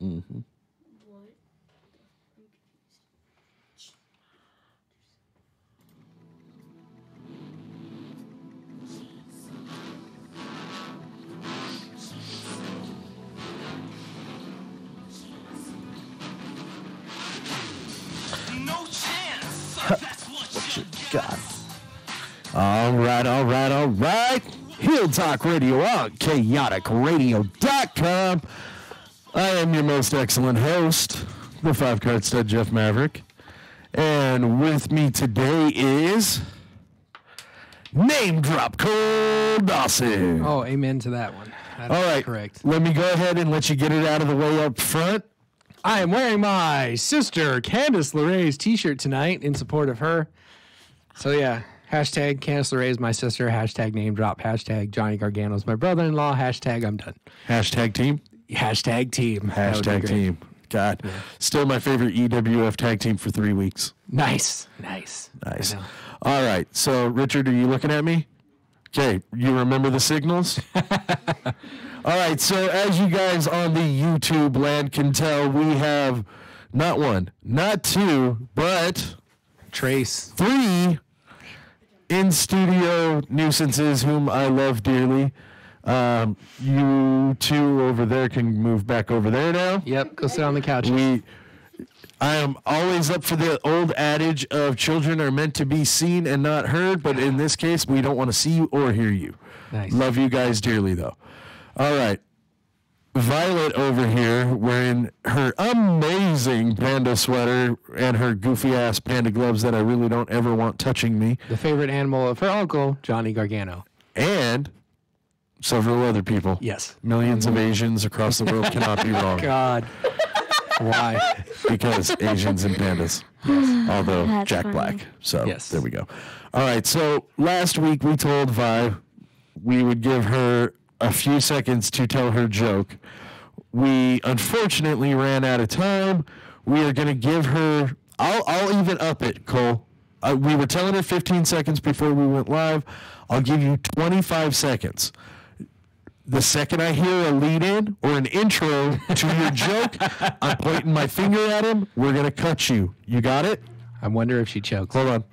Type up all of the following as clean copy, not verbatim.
Mm-hmm. What you got? All right. Heel Talk Radio on kaoticradio.com. I am your most excellent host, the 5-card stud Jeff Maverick. And with me today is Name Drop Cole Dawson. Oh, amen to that one. That's all right, correct. Let me go ahead and let you get it out of the way up front. I am wearing my sister Candice LeRae's t-shirt tonight in support of her. So yeah, hashtag Candice LeRae is my sister, hashtag name drop, hashtag Johnny Gargano's my brother-in-law, hashtag I'm done. Hashtag team? Hashtag team. Hashtag team. God. Yeah. Still my favorite EWF tag team for 3 weeks. Nice. All right. So, Richard, are you looking at me? Okay. You remember the signals? All right. So, as you guys on the YouTube land can tell, we have not one, not two, but Trace. 3 in-studio nuisances whom I love dearly. You two over there can move back over there now. Yep, go sit on the couch. I am always up for the old adage of children are meant to be seen and not heard, but in this case, we don't want to see you or hear you. Nice. Love you guys dearly, though. All right. Violet over here wearing her amazing panda sweater and her goofy-ass panda gloves that I really don't ever want touching me. The favorite animal of her uncle, Johnny Gargano. And several other people. Yes. Millions of Asians across the world cannot be wrong. God. Why? Because Asians and pandas. Yes. Although That's Jack funny. Black. So yes. There we go. All right. So last week we told Vi we would give her a few seconds to tell her joke. We unfortunately ran out of time. We are going to give her, I'll even up it, Cole. We were telling her 15 seconds before we went live. I'll give you 25 seconds. The second I hear a lead-in or an intro to your joke, I'm pointing my finger at him. We're going to cut you. You got it? I wonder if she chokes. Hold on.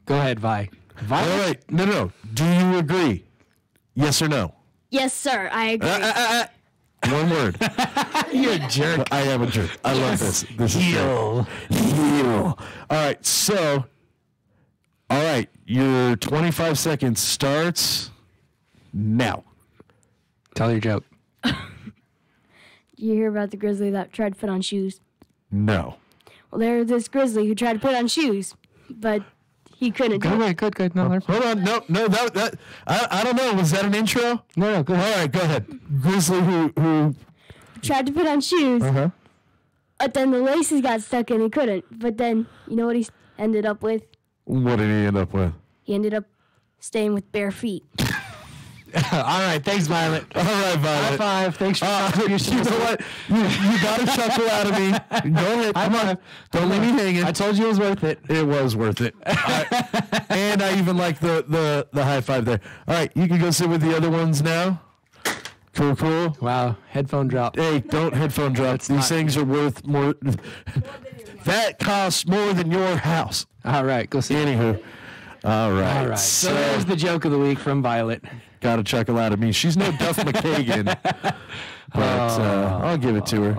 Go ahead, Vi. All right. No. Do you agree? Yes or no? Yes, sir. I agree. One word. You're a jerk. I am a jerk. I love this. This is Heel. All right. So, all right. Your 25 seconds starts now. Tell your joke. You hear about the grizzly that tried to put on shoes? No. Well, there was this grizzly who tried to put on shoes, but he couldn't. Good. No, Hold on. No. That I don't know. Was that an intro? No. Go ahead. All right. Go ahead. Grizzly who tried to put on shoes, but then the laces got stuck and he couldn't. But then, you know what he ended up with? What did he end up with? He ended up staying with bare feet. All right, thanks, Violet. All right, Violet. High five. Thanks for you know what? You got a chuckle out of me. Go ahead. Come on. Don't leave me hanging. I told you it was worth it. It was worth it. And I even like the high five there. All right, you can go sit with the other ones now. Cool. Wow, headphone drop. Hey, don't headphone drop. These things are worth more. That costs more than your house. All right, go see. Anywho. All right. So there's the joke of the week from Violet. Got a chuckle out of me. She's no Duff McKagan, but I'll give it to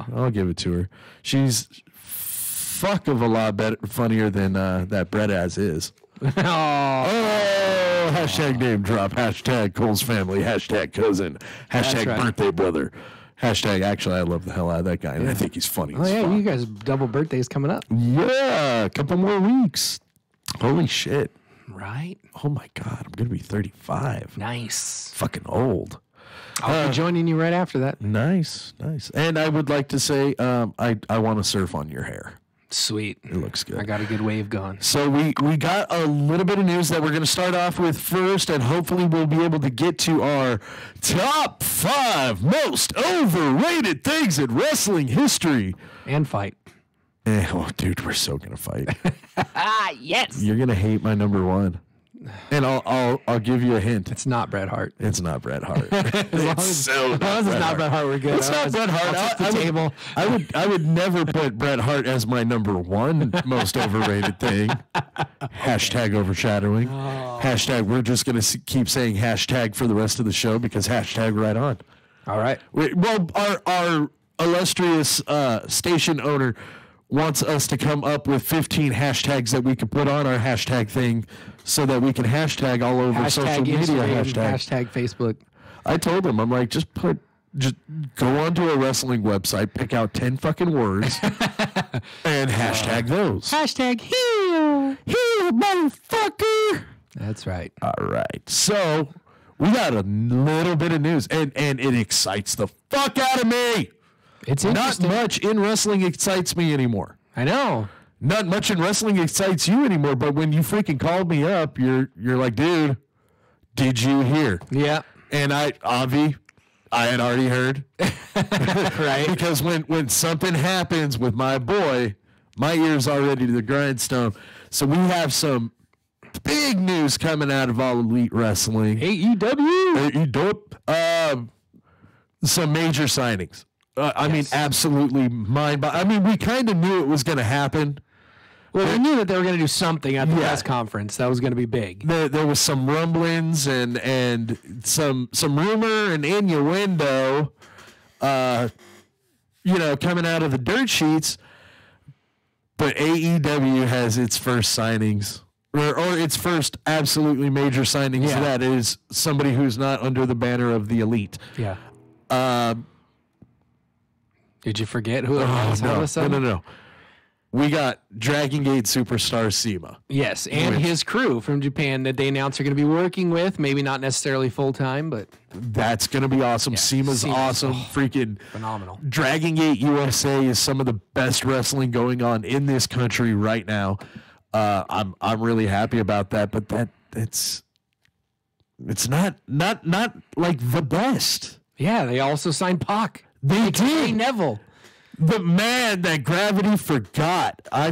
her. She's fuck of a lot better, funnier than that Brett as is. Hashtag name drop. Hashtag Cole's family. Hashtag cousin. Hashtag birthday brother. Hashtag actually I love the hell out of that guy, and I think he's funny. Oh yeah, you guys double birthdays coming up. Yeah, a couple more weeks. Holy shit. Right? Oh my God, I'm going to be 35. Nice. Fucking old. I'll be joining you right after that. Nice. And I would like to say I want to surf on your hair. Sweet. It looks good. I got a good wave going. So we got a little bit of news that we're going to start off with first, and hopefully we'll be able to get to our top 5 most overrated things in wrestling history. And fight. Oh, dude, we're so going to fight. Yes. You're going to hate my number 1. And I'll give you a hint. It's not Bret Hart. It's not Bret Hart. As long as it's not Bret Hart, we're good. It's not Bret Hart. I would never put Bret Hart as my number one most overrated thing. Hashtag overshadowing. Hashtag we're just going to keep saying hashtag for the rest of the show because hashtag right on. All right. Well, our illustrious station owner wants us to come up with 15 hashtags that we can put on our hashtag thing so that we can hashtag all over social media. Hashtag Facebook. I told him, I'm like, just go onto a wrestling website, pick out 10 fucking words, and hashtag those. Hashtag heel. Heel, motherfucker. That's right. All right. So we got a little bit of news, and it excites the fuck out of me. It's Not interesting. much in wrestling excites me anymore. I know. Not much in wrestling excites you anymore, but when you freaking called me up, you're like, dude, did you hear? Yeah. And Avi, I had already heard. Right. Because when something happens with my boy, my ear's already to the grindstone. So we have some big news coming out of All Elite Wrestling. AEW. Some major signings. I mean, absolutely mind-boggling. I mean, we kind of knew it was going to happen. Well, we knew that they were going to do something at the press conference. That was going to be big. There was some rumblings and some rumor and innuendo, coming out of the dirt sheets. But AEW has its first signings, or its first absolutely major signings. Yeah. That is somebody who's not under the banner of the Elite. Yeah. Did you forget who it was? No. We got Dragon Gate superstar Sema. Yes, and his crew from Japan that they announced are going to be working with. Maybe not necessarily full time, but that's going to be awesome. Sema's awesome. Freaking phenomenal. Dragon Gate USA is some of the best wrestling going on in this country right now. I'm really happy about that, but it's not like the best. Yeah, they also signed Pac. They did. Neville. The man that gravity forgot. I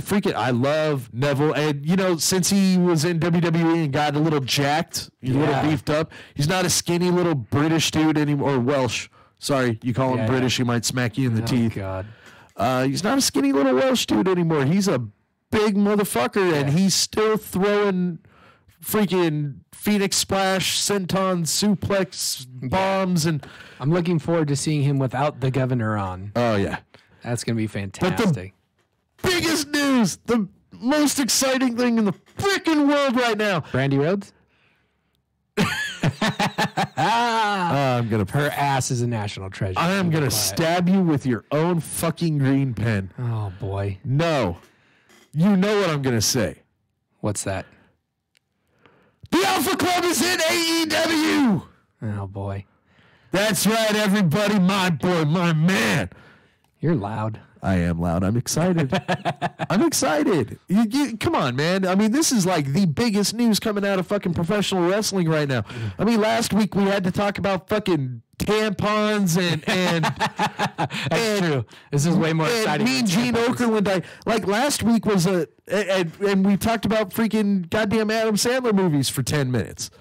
love Neville. And, since he was in WWE and got a little jacked, a little beefed up, he's not a skinny little British dude anymore, or Welsh. Sorry, you call him British, he might smack you in the teeth. God. He's not a skinny little Welsh dude anymore. He's a big motherfucker, and he's still throwing freaking Phoenix Splash, Senton Suplex bombs. And I'm looking forward to seeing him without the governor on. Oh, yeah. That's going to be fantastic. But the biggest news, the most exciting thing in the freaking world right now. Brandy Rhodes? Her ass is a national treasure. I am going to stab you with your own fucking green pen. Oh, boy. No. You know what I'm going to say. What's that? The Alpha Club is in AEW. Oh, boy. That's right, everybody. My boy, my man. You're loud. I am loud. I'm excited. I'm excited. Come on, man. I mean, this is like the biggest news coming out of fucking professional wrestling right now. I mean, last week we had to talk about fucking tampons and That's true. This is way more exciting. Me and Gene Okerlund, like last week was and we talked about freaking goddamn Adam Sandler movies for 10 minutes.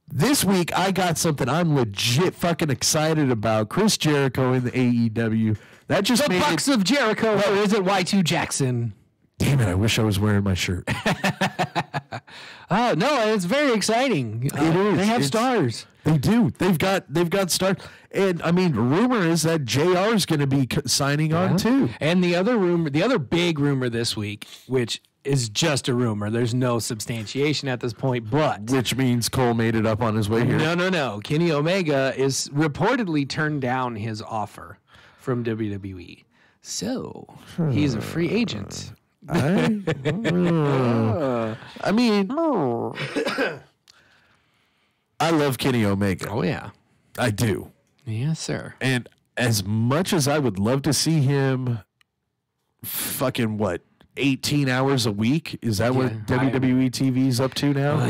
This week I got something I'm legit fucking excited about. Chris Jericho in the AEW. That just the Bucks of Jericho. Or is it Y2 Jackson? Damn it! I wish I was wearing my shirt. Oh no, it's very exciting. It is. They have stars. They do. They've got stars. And I mean, rumor is that JR is going to be signing on too. And the other big rumor this week, which is just a rumor. There's no substantiation at this point, but which means Cole made it up on his way here. No. Kenny Omega is reportedly turned down his offer from WWE. So he's a free agent. I mean, I love Kenny Omega. Oh, yeah. I do. Yes, sir. And as much as I would love to see him fucking, 18 hours a week? Is that what WWE TV's up to now?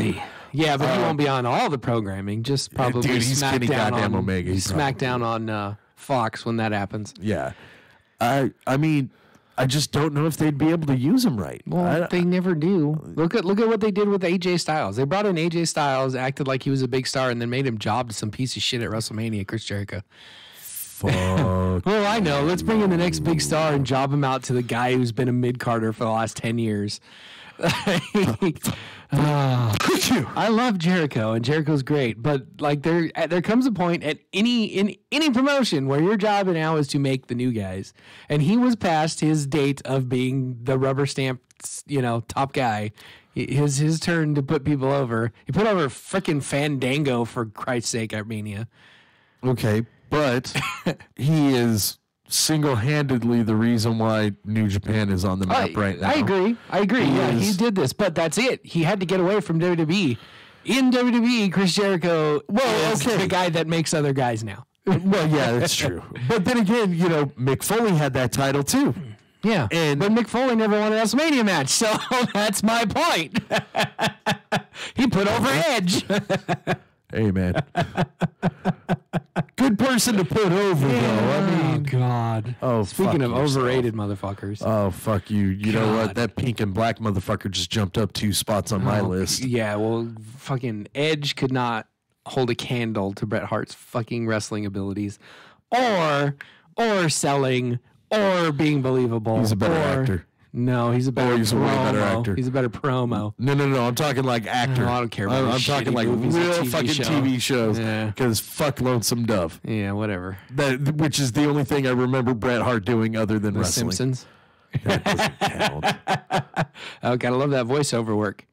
Yeah, but he won't be on all the programming. Just probably dude, he's Kenny goddamn on, Omega. SmackDown on Fox when that happens. Yeah. I mean, I just don't know if they'd be able to use him right. Well, they never do. Look at what they did with AJ Styles. They brought in AJ Styles, acted like he was a big star, and then made him job to some piece of shit at WrestleMania, Chris Jericho. Fuck. Well, I know. Let's bring in the next big star and job him out to the guy who's been a mid-carder for the last 10 years. I love Jericho, and Jericho's great, but like there comes a point at any promotion where your job now is to make the new guys, and he was past his date of being the rubber stamp, top guy. His turn to put people over. He put over frickin' Fandango, for Christ's sake, at Mania. Okay, but he is single-handedly the reason why New Japan is on the map right now. I agree. Yeah, he did this, but that's it. He had to get away from WWE. In WWE, Chris Jericho is the guy that makes other guys now. Well, yeah, that's true. But then again, Mick Foley had that title too. Yeah, but Mick Foley never won a WrestleMania match, so that's my point. He put over Edge. Hey, man. Good person to put over, though. I mean, God. Oh, speaking of yourself. Overrated motherfuckers. Oh, fuck you. You know what? That pink and black motherfucker just jumped up 2 spots on my list. Yeah, well, fucking Edge could not hold a candle to Bret Hart's fucking wrestling abilities, or selling, or being believable. He's a better actor. No, he's a better he's a way better actor. He's a better promo. No. I'm talking like actor. No, I don't care about I'm talking like movies, real TV fucking show. TV shows. Yeah. Because fuck Lonesome Dove. Yeah, whatever. Which is the only thing I remember Bret Hart doing other than The wrestling. Simpsons. That doesn't count. Oh, gotta love that voiceover work.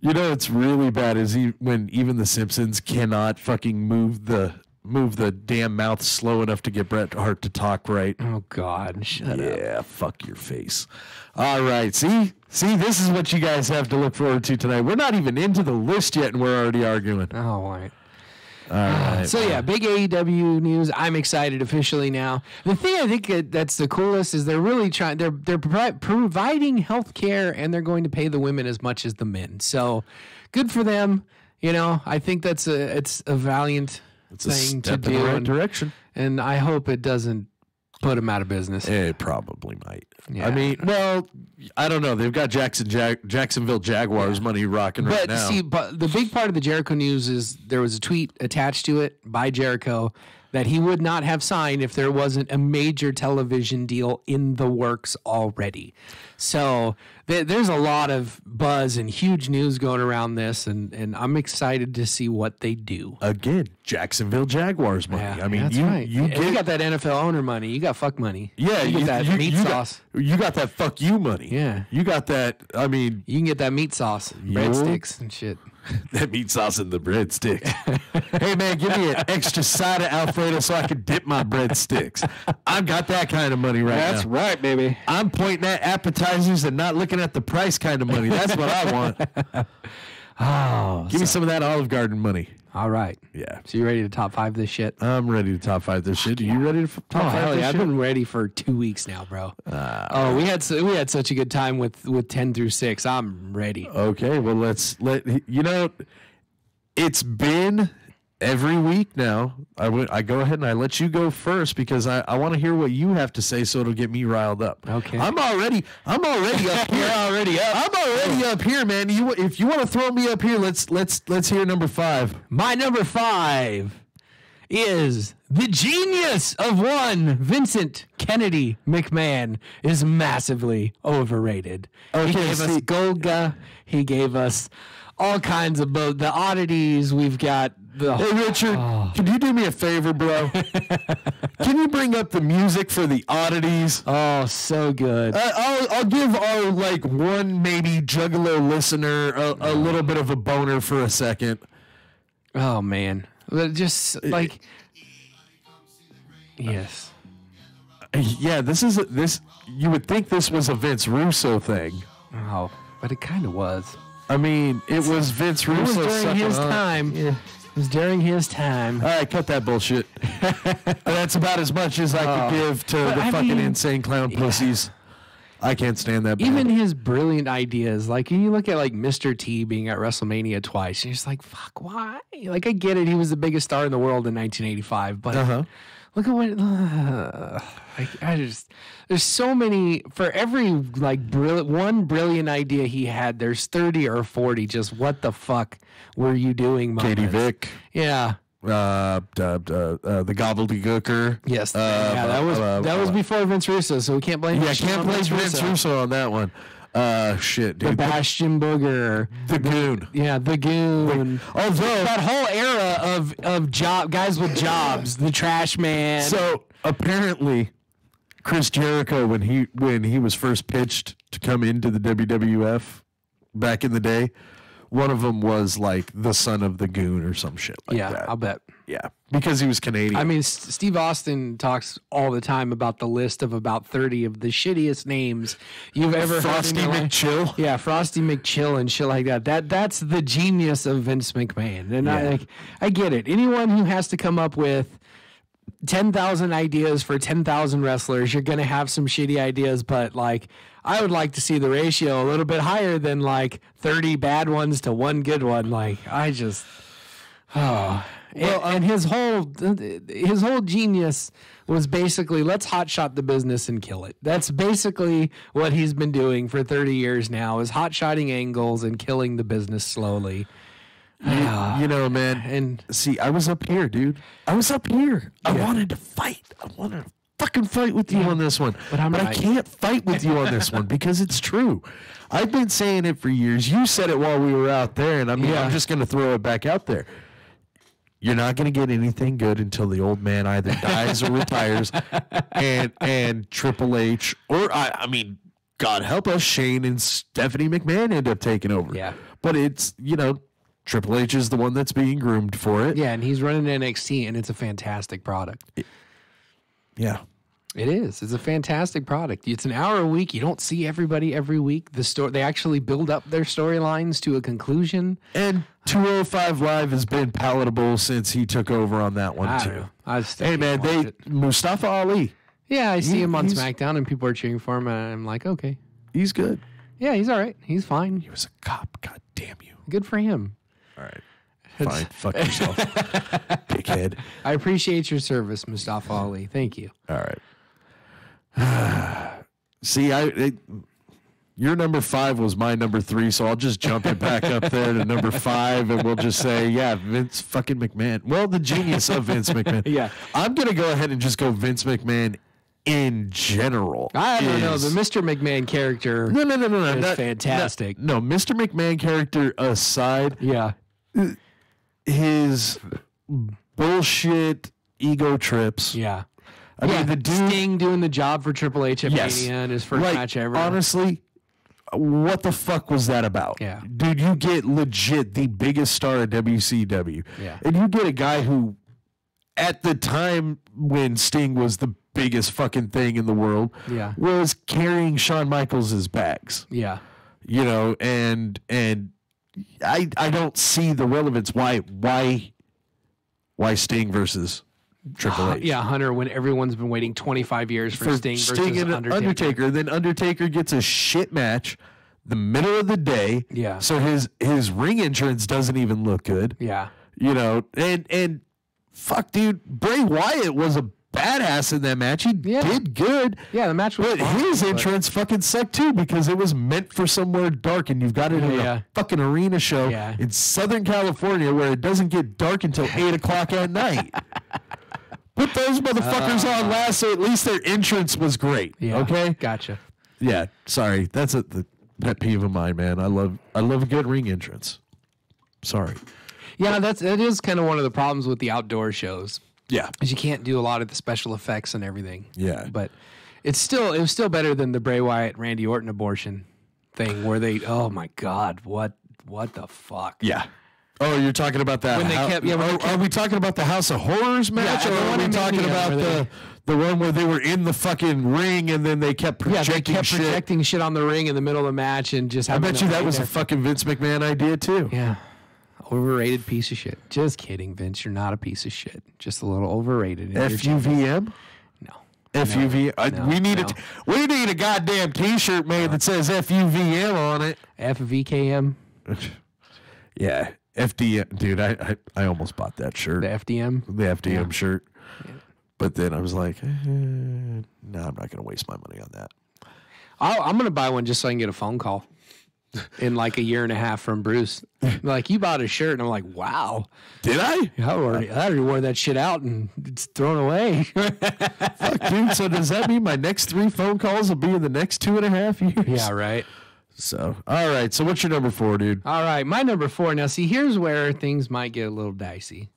It's really bad is when even the Simpsons cannot fucking move the damn mouth slow enough to get Bret Hart to talk right. Oh, God. Shut up. Yeah, fuck your face. All right. See, this is what you guys have to look forward to tonight. We're not even into the list yet, and we're already arguing. Oh, all right. All right. So, yeah, big AEW news. I'm excited officially now. The thing I think that's the coolest is they're really trying, they're providing health care, and they're going to pay the women as much as the men. So, good for them. I think it's a valiant It's a thing step to in do. the right direction. And I hope it doesn't put them out of business. It probably might. Yeah. I mean, well, I don't know. They've got Jacksonville Jaguars money rocking right now. But the big part of the Jericho news is there was a tweet attached to it by Jericho that he would not have signed if there wasn't a major television deal in the works already. So there's a lot of buzz and huge news going around this, and I'm excited to see what they do. Again, Jacksonville Jaguars money. Yeah, I mean, that's you right. you And you got that NFL owner money. You got fuck money. yeah, you get that meat sauce. You got that fuck you money. Yeah. You got that. I mean, You can get that meat sauce, breadsticks and shit. that meat sauce in the breadsticks. Hey man, give me an extra side of Alfredo so I can dip my breadsticks. I've got that kind of money right now. right, baby. I'm pointing at appetizers and not looking at the price kind of money. That's what I want. Oh, Give me some of that Olive Garden money. all right. Yeah. So you ready to top 5 this shit? I'm ready to top 5 this shit. Are you ready to top 5 hell this yeah! I've shit? been ready for 2 weeks now, bro. We had such a good time with 10 through 6. I'm ready. Okay, well it's been every week now. I go ahead and I let you go first because I want to hear what you have to say, so it'll get me riled up. Okay. I'm already up here. I'm already up here, man. If you want to throw me up here, let's hear number 5. My number 5 is the genius of one. Vincent Kennedy McMahon is massively overrated. Okay, He gave us Golga. He gave us all kinds of the oddities. We've got the. Hey Richard, can you do me a favor, bro? Can you bring up the music for the oddities? Oh, so good. I'll give our one maybe juggalo listener a little bit of a boner for a second. Oh man, just yes. Yeah, this. You would think this was a Vince Russo thing. Oh, but it kind of was. I mean, it was Vince Russo. It was during sucking his up. time. Yeah. It was during his time. All right, cut that bullshit. That's about as much as I could give to the fucking insane clown pussies. I can't stand that. Even his brilliant ideas, when you look at Mr. T being at WrestleMania twice, you're just like, fuck, why? I get it, he was the biggest star in the world in 1985, but Look at what I just. There's so many for every like brilliant idea he had. There's 30 or 40. Just what the fuck were you doing, moments. Katie Vick. Yeah. The gobbledygooker. Yes. That was before Vince Russo, so we can't blame. Yeah, can't blame Vince Russo on that one. Shit, dude. The Bastion Booger. The Goon. Yeah, the Goon. Although that whole era of guys with jobs, the Trash Man. So apparently, Chris Jericho, when he was first pitched to come into the WWF back in the day, one of them was like the son of the Goon or some shit like that. Yeah, I'll bet. Yeah, because he was Canadian. I mean, Steve Austin talks all the time about the list of about 30 of the shittiest names you've ever Frosty heard. Frosty McChill. Yeah, Frosty McChill and shit like that. That's the genius of Vince McMahon. And I get it. Anyone who has to come up with 10,000 ideas for 10,000 wrestlers, you're going to have some shitty ideas, but like I would like to see the ratio a little bit higher than like 30 bad ones to one good one. Like I just and his whole genius was basically let's hotshot the business and kill it. That's basically what he's been doing for 30 years now is hotshotting angles and killing the business slowly. You know, man, and see, I was up here, dude. I was up here. I wanted to fight. I wanted to fucking fight with you on this one. But I can't fight with you on this one because it's true. I've been saying it for years. You said it while we were out there, and I'm just going to throw it back out there. You're not going to get anything good until the old man either dies or retires, and Triple H, or I mean, God help us, Shane and Stephanie McMahon end up taking over. Yeah. But it's, Triple H is the one that's being groomed for it. Yeah, and he's running NXT, and it's a fantastic product. Yeah. It is. It's a fantastic product. It's an hour a week. You don't see everybody every week. They actually build up their storylines to a conclusion. And 205 Live has been palatable since he took over on that one, too. Hey, man, Mustafa Ali. Yeah, I see him on SmackDown, and people are cheering for him, and I'm like, okay. He's good. Yeah, he's all right. He's fine. He was a cop. God damn you. Good for him. All right. Fine. Fuck yourself. Dickhead. I appreciate your service, Mustafa Ali. Thank you. All right. See, your number 5 was my number 3, so I'll just jump it back up there to number 5, and we'll just say, Vince fucking McMahon. Well, the genius of Vince McMahon. Yeah. I'm going to go ahead and just go Vince McMahon in general. I don't know. The Mr. McMahon character is fantastic. No, Mr. McMahon character aside. Yeah. His bullshit ego trips. Yeah. I mean, the dude Sting doing the job for Triple H at Mania in his first match ever. Honestly, what the fuck was that about? Yeah. Dude, you get legit the biggest star at WCW. Yeah. And you get a guy who, at the time when Sting was the biggest fucking thing in the world, was carrying Shawn Michaels' bags. Yeah. And I don't see the relevance. Why Sting versus Triple H? Yeah, Hunter, when everyone's been waiting 25 years for Sting versus and Undertaker. Then Undertaker gets a shit match the middle of the day. Yeah. So his ring entrance doesn't even look good. Yeah. And fuck, dude, Bray Wyatt was a badass in that match. He did good. Yeah, the match was But his entrance fucking sucked too because it was meant for somewhere dark, and you've got it in a fucking arena show in Southern California where it doesn't get dark until 8 o'clock at night. Put those motherfuckers on last, so at least their entrance was great. Yeah. Okay? Gotcha. Yeah, sorry. That's the pet peeve of mine, man. I love a good ring entrance. Sorry. Yeah, that is kind of one of the problems with the outdoor shows. Yeah. Because you can't do a lot of the special effects and everything. Yeah. But it was still better than the Bray Wyatt Randy Orton abortion thing where oh my God, what the fuck? Yeah. Oh, you're talking about that? When they kept, are we talking about the House of Horrors match, or are we talking about the one where they were in the fucking ring and then they kept projecting shit on the ring in the middle of the match and just? I bet you that was a fucking Vince McMahon idea too. Yeah, overrated piece of shit. Just kidding, Vince. You're not a piece of shit. Just a little overrated. FUVM. No. FUV. We need a goddamn T-shirt made that says FUVM on it. FVKM. Yeah. FDM, dude, I almost bought that shirt. The FDM? The FDM shirt. Yeah. But then I was like, no, I'm not going to waste my money on that. I'm going to buy one just so I can get a phone call in like a year and a half from Bruce. Like, you bought a shirt, and I'm like, wow. Did I? I already wore that shit out, and it's thrown away. Fuck, dude. So does that mean my next 3 phone calls will be in the next 2.5 years? Yeah, right. So, all right. So what's your number 4, dude? All right, my number 4. Now, see, here's where things might get a little dicey.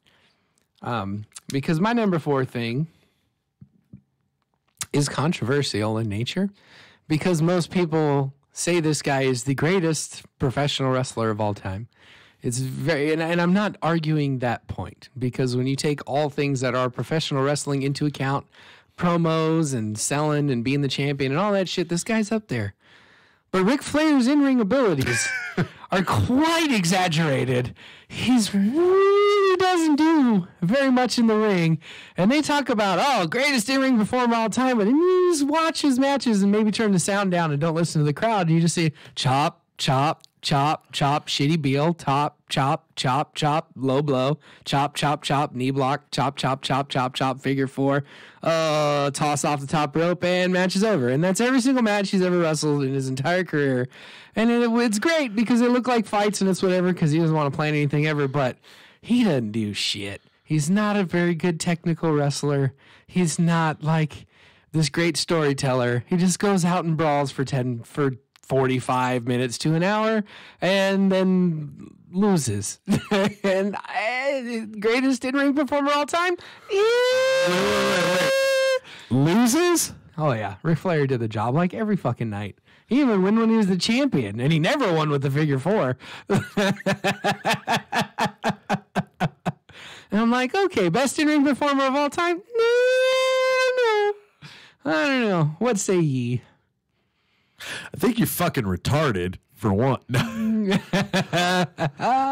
Because my number 4 thing is controversial in nature, because most people say this guy is the greatest professional wrestler of all time. It's very, and I'm not arguing that point, because when you take all things that are professional wrestling into account, promos and selling and being the champion and all that shit, this guy's up there. But Ric Flair's in-ring abilities are quite exaggerated. He's really doesn't do very much in the ring. And they talk about, greatest in-ring performer of all time. But then you just watch his matches and maybe turn the sound down and don't listen to the crowd. And you just see chop, chop, chop, chop, shitty Beal, top, chop, chop, chop, low blow, chop, chop, chop, knee block, chop, chop, chop, chop, chop, figure 4, toss off the top rope, and match is over. And that's every single match he's ever wrestled in his entire career. And it's great because they look like fights and it's whatever, because he doesn't want to plan anything ever, but he doesn't do shit. He's not a very good technical wrestler. He's not like this great storyteller. He just goes out and brawls for 45 minutes to an hour and then loses. And greatest in-ring performer of all time? Loses? Oh, yeah. Ric Flair did the job like every fucking night. He even won when he was the champion, and he never won with the figure 4. And I'm like, okay, best in-ring performer of all time? No. I don't know. What say ye? I think you're fucking retarded, for one.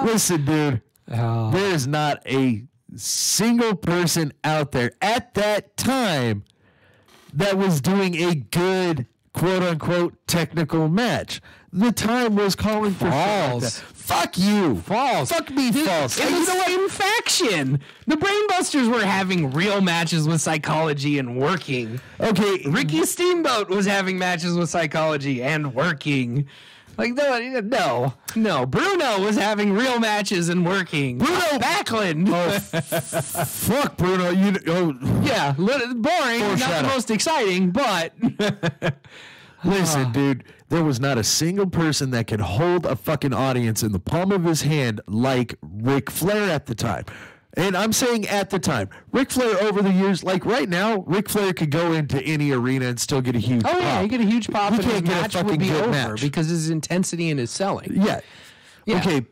Listen, dude. There is not a single person out there at that time that was doing a good, quote-unquote, technical match. The time was calling for false. Fuck you. False. Fuck me, false. It was the same faction. The Brainbusters were having real matches with psychology and working. Okay. Ricky Steamboat was having matches with psychology and working. Like, no. Bruno was having real matches and working. Bruno Backlund. Fuck Bruno. Yeah, boring. Not the most exciting, but... Listen, dude, there was not a single person that could hold a fucking audience in the palm of his hand like Ric Flair at the time. And I'm saying at the time. Ric Flair over the years, like right now, Ric Flair could go into any arena and still get a huge pop. Oh, yeah, he get a huge pop, He and his can't get a match fucking would be good over match. because his intensity and his selling. Yeah. Yeah. Okay.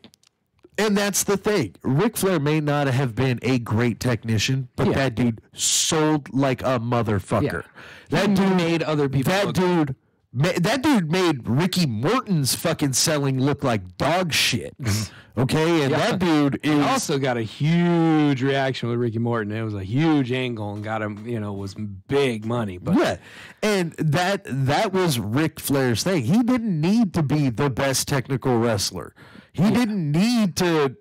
And that's the thing. Ric Flair may not have been a great technician, but that dude sold like a motherfucker. Yeah. That dude made other people That dude made Ricky Morton's fucking selling look like dog shit. Okay? And that dude is... He also got a huge reaction with Ricky Morton. It was a huge angle and got him, was big money. But yeah. And that was Ric Flair's thing. He didn't need to be the best technical wrestler. He didn't need to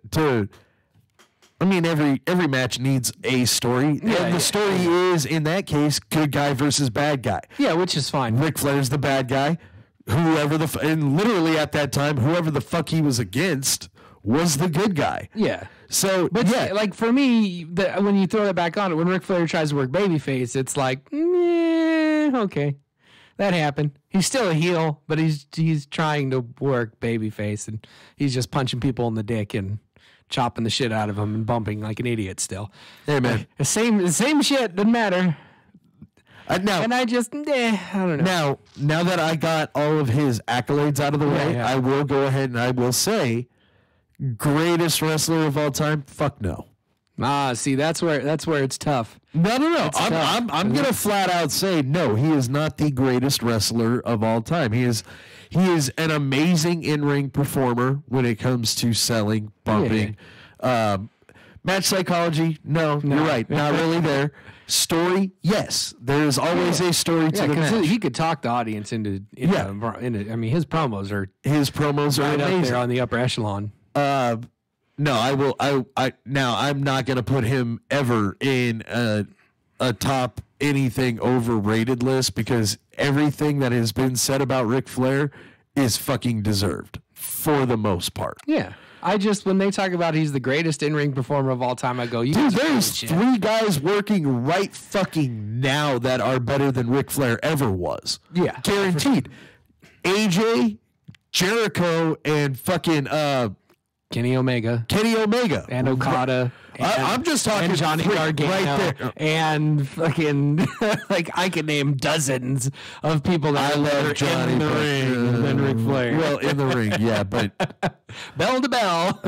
I mean, every match needs a story. Yeah, and the story is, in that case, good guy versus bad guy. Yeah, which is fine. Ric Flair's the bad guy. And literally at that time, whoever the fuck he was against was the good guy. Yeah. So, but like for me, when you throw that back on it, when Ric Flair tries to work babyface, it's like, okay, that happened. He's still a heel, but he's trying to work babyface, and he's just punching people in the dick and chopping the shit out of him and bumping like an idiot still. Hey, man. The same shit, doesn't matter. And I just, I don't know. Now that I got all of his accolades out of the way, yeah. I will go ahead and I will say, greatest wrestler of all time? Fuck no. See, that's where it's tough. No. I'm gonna flat out say no. He is not the greatest wrestler of all time. He is an amazing in-ring performer when it comes to selling, bumping, match psychology. No, you're right. Not really there. Story, yes. There is always a story to the match. He could talk the audience into I mean, his promos are right up amazing. there on the upper echelon. No, I will. Now I'm not going to put him ever in a a top anything overrated list because everything that has been said about Ric Flair is fucking deserved for the most part. Yeah. When they talk about he's the greatest in-ring performer of all time, I go, dude, there's 3 guys working right fucking now that are better than Ric Flair ever was. Yeah. Guaranteed. AJ, Jericho, and fucking Kenny Omega. And Okada. I'm just talking and Johnny Gargano right there. And fucking like I could name dozens of people that I love Johnny in the ring than Ric Flair. Well, in the ring, yeah, but bell to bell.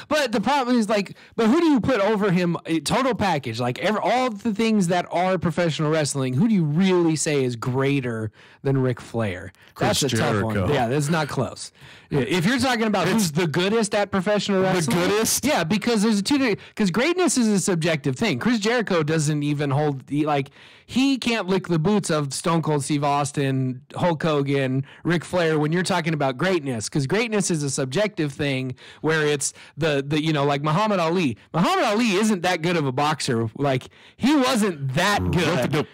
But the problem is but who do you put over him? Total package, all of the things that are professional wrestling. Who do you really say is greater than Ric Flair? That's a tough one. Yeah, that's not close. If you're talking about who's the goodest at professional wrestling, the goodest, yeah, because there's because greatness is a subjective thing. Chris Jericho doesn't even he can't lick the boots of Stone Cold Steve Austin, Hulk Hogan, Ric Flair when you're talking about greatness, because greatness is a subjective thing where it's like Muhammad Ali. Muhammad Ali isn't that good of a boxer. Like he wasn't that good,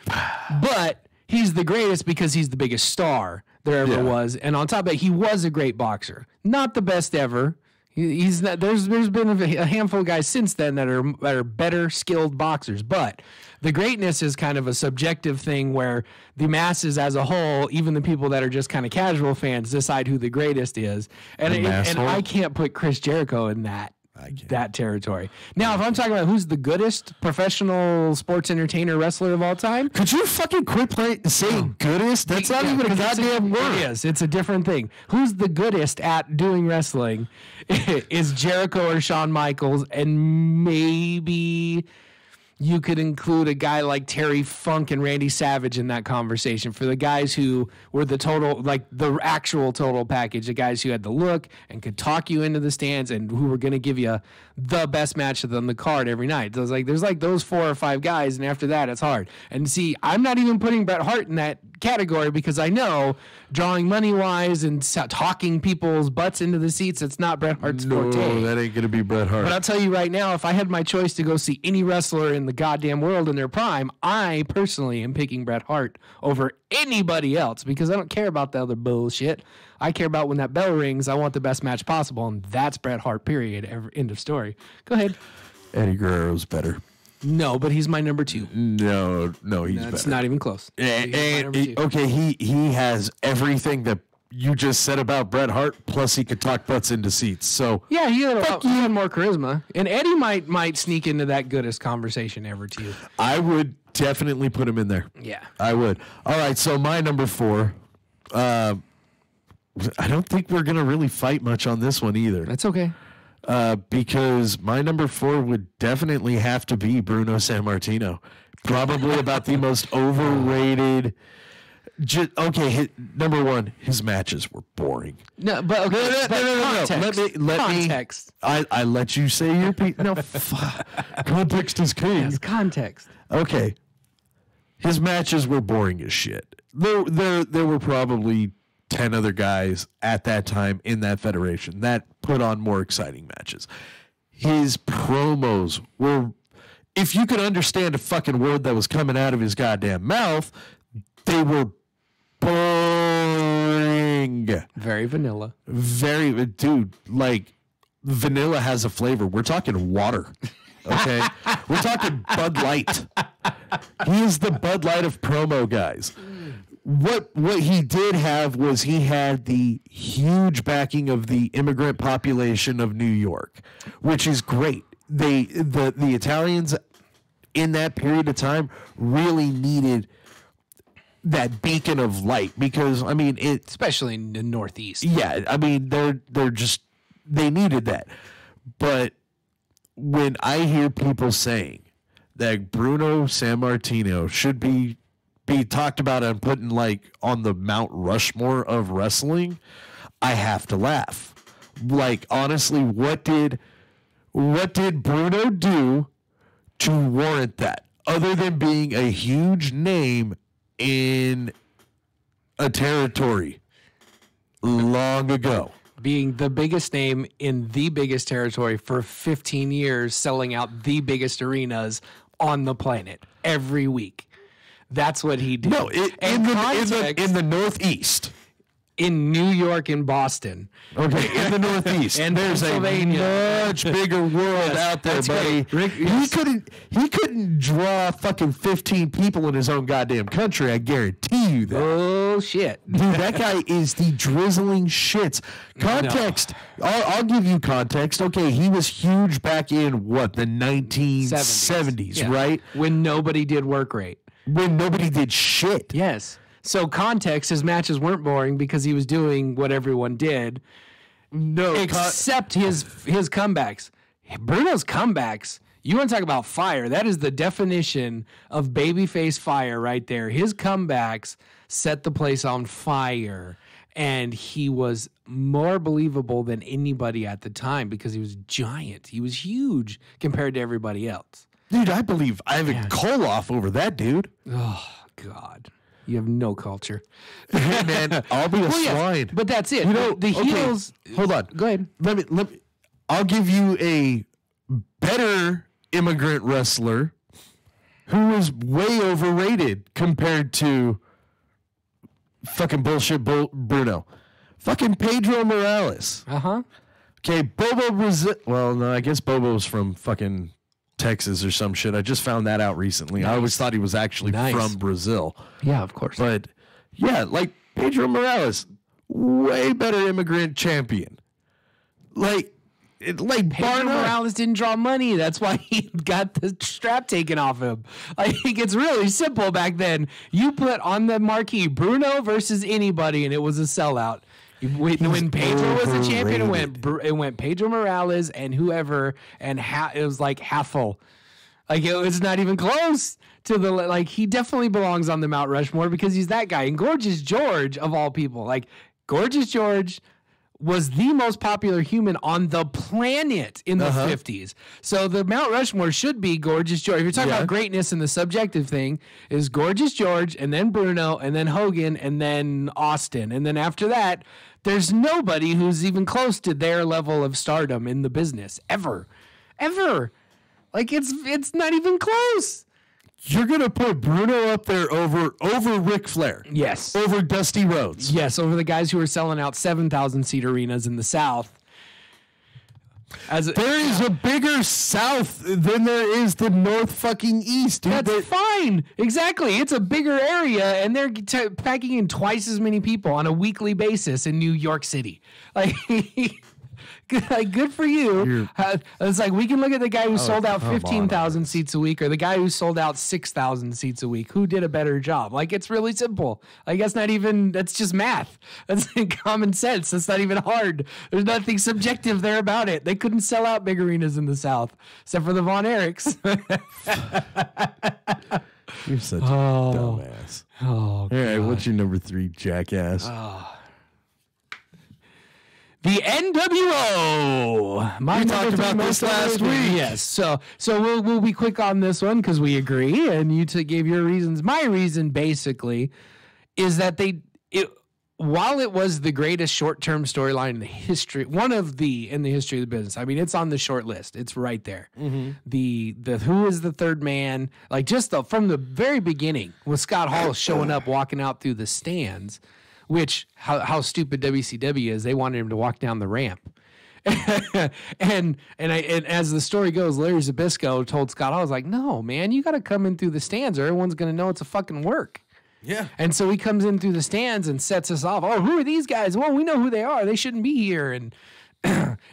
but he's the greatest because he's the biggest star there ever was. And on top of it, he was a great boxer. Not the best ever. He's not. There's been a handful of guys since then that are better skilled boxers, but the greatness is kind of a subjective thing where the masses as a whole, even the people that are just kind of casual fans, decide who the greatest is. And I can't put Chris Jericho in that territory. Now, if I'm talking about who's the goodest professional sports entertainer wrestler of all time, could you fucking quit saying goodest? That's not even a goddamn word. It is. It's a different thing. Who's the goodest at doing wrestling? Is Jericho or Shawn Michaels, and maybe you could include a guy like Terry Funk and Randy Savage in that conversation for the guys who were the actual total package, the guys who had the look and could talk you into the stands and who were going to give you the best match on the card every night. So there's those 4 or 5 guys, and after that, it's hard. And see, I'm not even putting Bret Hart in that category because I know drawing money wise and talking people's butts into the seats, it's not Bret Hart's forte. No, that ain't going to be Bret Hart. But I'll tell you right now, if I had my choice to go see any wrestler in the goddamn world in their prime, I personally am picking Bret Hart over anybody else because I don't care about the other bullshit. I care about when that bell rings, I want the best match possible, and that's Bret Hart, period. End of story. Go ahead. Eddie Guerrero's better. No, but he's my number 2. No, he's better. It's not even close. Okay, he has everything that you just said about Bret Hart, plus he could talk butts into seats. So yeah, he had more charisma, and Eddie might sneak into that goodest conversation ever too. I would definitely put him in there. Yeah, I would. All right, so my number 4. I don't think we're gonna really fight much on this one either. That's okay. Because my number 4 would definitely have to be Bruno Sammartino. Probably about the most overrated. Number 1, his matches were boring. No, but okay. No. Context. I let you say your piece. No, context is king. Yes, context. Okay, his matches were boring as shit. There were probably 10 other guys at that time in that federation that put on more exciting matches. His promos were, if you could understand a fucking word that was coming out of his goddamn mouth, they were boring. Very vanilla. Dude, vanilla has a flavor. We're talking water. Okay? We're talking Bud Light. He is the Bud Light of promo guys. What he did have was he had the huge backing of the immigrant population of New York, which is great. The Italians in that period of time really needed that beacon of light because especially in the Northeast. Yeah, they needed that. But when I hear people saying that Bruno Sammartino should be talked about and put in on the Mount Rushmore of wrestling, I have to laugh. Honestly, what did Bruno do to warrant that? Other than being a huge name in a territory long ago. Being the biggest name in the biggest territory for 15 years, selling out the biggest arenas on the planet every week. That's what he did. No, in the Northeast. In New York and Boston. Okay, in the Northeast. And there's a much bigger world out there, buddy. Rick, he couldn't draw fucking 15 people in his own goddamn country, I guarantee you that. Oh, shit. Dude, that guy is the drizzling shits. Context. No. I'll give you context. Okay, he was huge back in, the 1970s, right? When nobody did work rate. When nobody did shit. Yes. So context, his matches weren't boring because he was doing what everyone did. No, except his comebacks. Bruno's comebacks. You want to talk about fire? That is the definition of babyface fire right there. His comebacks set the place on fire, and he was more believable than anybody at the time because he was giant. He was huge compared to everybody else. Dude, I believe Ivan Koloff over that dude. Oh God. You have no culture. Hey, man, I'll be a swine. But that's it. You know, the heels. Hold on. Go ahead. Let me. I'll give you a better immigrant wrestler who is way overrated compared to fucking bullshit Bruno. Fucking Pedro Morales. Uh-huh. Okay, Bobo Brazil. Well, no, I guess Bobo's from fucking Texas or some shit. I just found that out recently. Nice. I always thought he was actually from Brazil. Yeah, of course. But yeah, like Pedro Morales, way better immigrant champion. Pedro Morales didn't draw money. That's why he got the strap taken off him. It's really simple back then. You put on the marquee Bruno versus anybody, and it was a sellout. When Pedro was the champion, it went Pedro Morales and whoever, and it was like Haffel. It was not even close to the, he definitely belongs on the Mount Rushmore because he's that guy. And Gorgeous George, of all people, Gorgeous George was the most popular human on the planet in the 50s. So the Mount Rushmore should be Gorgeous George. If you're talking about greatness and the subjective thing, is Gorgeous George, and then Bruno, and then Hogan, and then Austin. And then after that, there's nobody who's even close to their level of stardom in the business. Ever. It's not even close. You're going to put Bruno up there over Ric Flair. Yes. Over Dusty Rhodes. Yes, over the guys who are selling out 7,000-seat arenas in the South. There is a bigger South than there is the North fucking East. Dude. That's fine. Exactly. It's a bigger area, and they're packing in twice as many people on a weekly basis in New York City. Good for you. It's we can look at the guy who sold out 15,000 seats a week or the guy who sold out 6,000 seats a week. Who did a better job? It's really simple. That's just math. That's common sense. That's not even hard. There's nothing subjective there about it. They couldn't sell out big arenas in the South, except for the Von Erichs. You're such a dumbass. Oh, all right, what's your number 3, jackass? The NWO. We talked about this last week. Yes. So we'll be quick on this one because we agree, and you gave your reasons. My reason basically is that while it was the greatest short-term storyline in the history, in the history of the business. I mean, it's on the short list. It's right there. Mm-hmm. The who is the third man? From the very beginning, with Scott Hall showing up, walking out through the stands. Which, how stupid WCW is, they wanted him to walk down the ramp. and as the story goes, Larry Zbyszko told Scott, I was like, no, man, you got to come in through the stands or everyone's going to know it's a fucking work. Yeah. And so he comes in through the stands and sets us off. Oh, who are these guys? Well, we know who they are. They shouldn't be here. And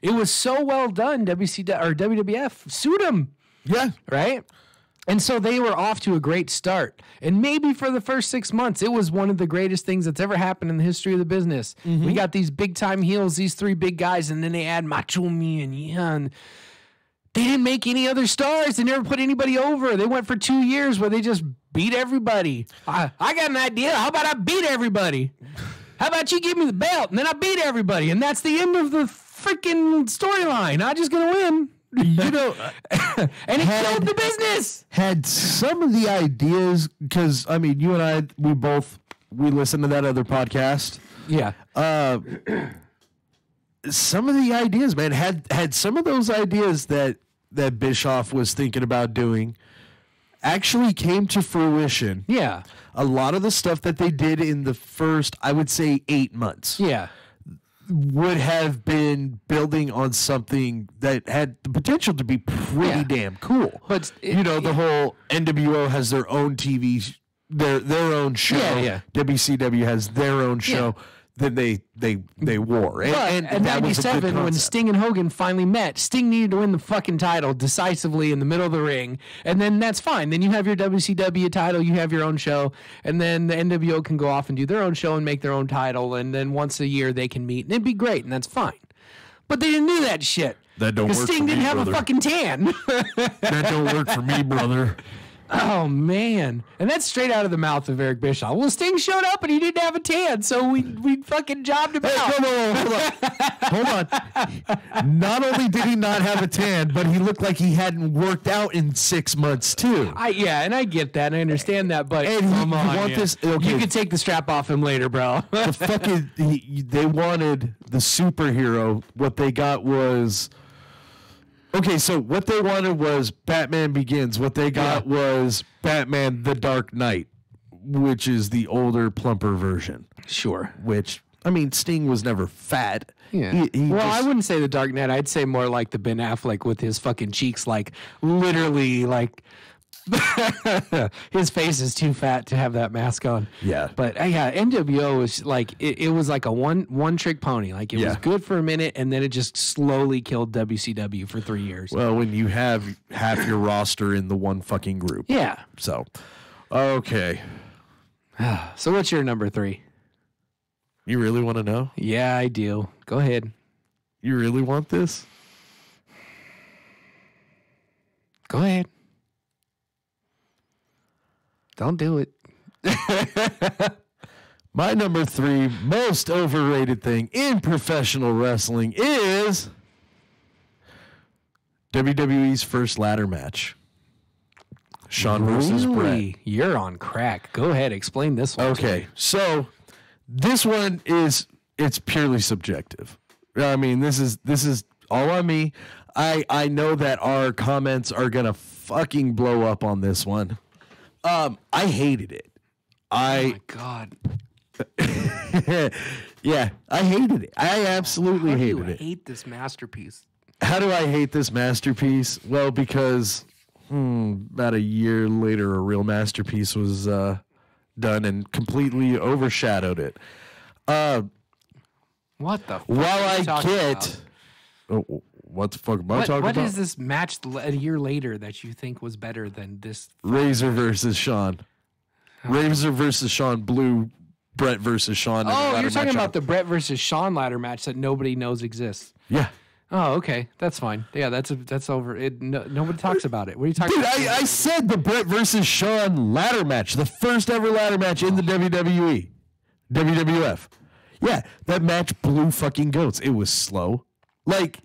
it was so well done, WWF sued him. Yeah. Right? And so they were off to a great start. And maybe for the first 6 months, it was one of the greatest things that's ever happened in the history of the business. Mm-hmm. We got these big-time heels, these 3 big guys, and then they add Macho Man and Yan. They didn't make any other stars. They never put anybody over. They went for 2 years where they just beat everybody. I got an idea. How about I beat everybody? How about you give me the belt, and then I beat everybody? And that's the end of the freaking storyline. I'm just going to win. And it killed the business. Had some of the ideas, because I mean, you and I, we listened to that other podcast. Yeah. Some of the ideas, man, had some of those ideas that Bischoff was thinking about doing actually came to fruition. Yeah. A lot of the stuff that they did in the first, I would say, 8 months Yeah. would have been building on something that had the potential to be pretty damn cool. But the whole NWO has their own TV, their own show. Yeah. WCW has their own show. Then they wore. And in that was a good 97, when concept. Sting and Hogan finally met, Sting needed to win the fucking title decisively in the middle of the ring. And then that's fine. Then you have your WCW title, you have your own show, and then the NWO can go off and do their own show and make their own title. And then once a year they can meet, and it'd be great, and that's fine. But they didn't do that shit. That don't work Because Sting for didn't me, have brother. a fucking tan. That don't work for me, brother. Oh, man. And that's straight out of the mouth of Eric Bischoff. Well, Sting showed up and he didn't have a tan, so we fucking jobbed him Hey, out. hold on. Not only did he not have a tan, but he looked like he hadn't worked out in 6 months, too. And I get that, and I understand that, but And come on, you want man. this? Okay. You can take the strap off him later, bro. The fucking they wanted the superhero. What they got was okay. So what they wanted was Batman Begins. What they got was Batman: The Dark Knight, which is the older, plumper version. Sure. Which I mean, Sting was never fat. Yeah. He Well, just- I wouldn't say the Dark Knight. I'd say more like the Ben Affleck with his fucking cheeks, like literally, like his face is too fat to have that mask on. Yeah. But NWO was like it was like a one trick pony. Like it was good for a minute, and then it just slowly killed WCW for 3 years. Well, when you have half your roster in the one fucking group. Yeah. So, okay. So what's your number 3? You really want to know? Yeah, I do. Go ahead. You really want this? Go ahead. Don't do it. My number 3 most overrated thing in professional wrestling is WWE's first ladder match. Shawn versus Brett. Really? You're on crack. Go ahead. Explain this one. to Okay, me. so this one it's purely subjective. I mean, this is all on me. I know that our comments are gonna fucking blow up on this one. I hated it. Oh my God. Yeah, I hated it. I absolutely How do hated you it. hate this masterpiece? How do I hate this masterpiece? Well, because about a year later, a real masterpiece was done and completely overshadowed it. What the fuck While are you I talking get, about? what the fuck am I talking What about? is this match a year later that you think was better than this? Razor versus Shawn. Razor versus Shawn. Blue. Brett versus Shawn. in a Oh, ladder you're talking match. about the Brett versus Shawn ladder match that nobody knows exists. Yeah. Oh, okay, that's fine. Yeah, that's over. Nobody talks about it. What are you talking Dude, about? I said the Brett versus Shawn ladder match, the first ever ladder match in the WWE, WWF. Yeah, that match blew fucking goats. It was slow. Like,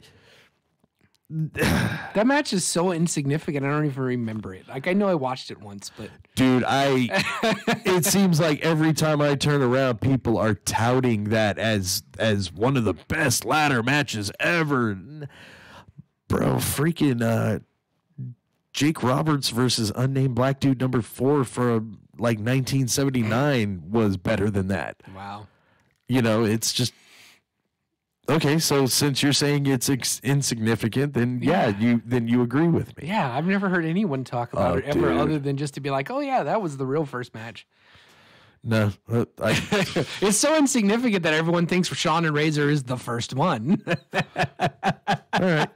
That match is so insignificant. I don't even remember it. Like I know I watched it once, but dude, it seems like every time I turn around, people are touting that as one of the best ladder matches ever. Bro, freaking Jake Roberts versus unnamed black dude number 4 for like 1979 was better than that. wow. You know, it's just okay. So since you're saying it's insignificant, then you agree with me. Yeah, I've never heard anyone talk about Oh, it ever, dude. other than just to be like, "Oh yeah, that was the real first match." No, It's so insignificant that everyone thinks Shawn and Razor is the first one. all right.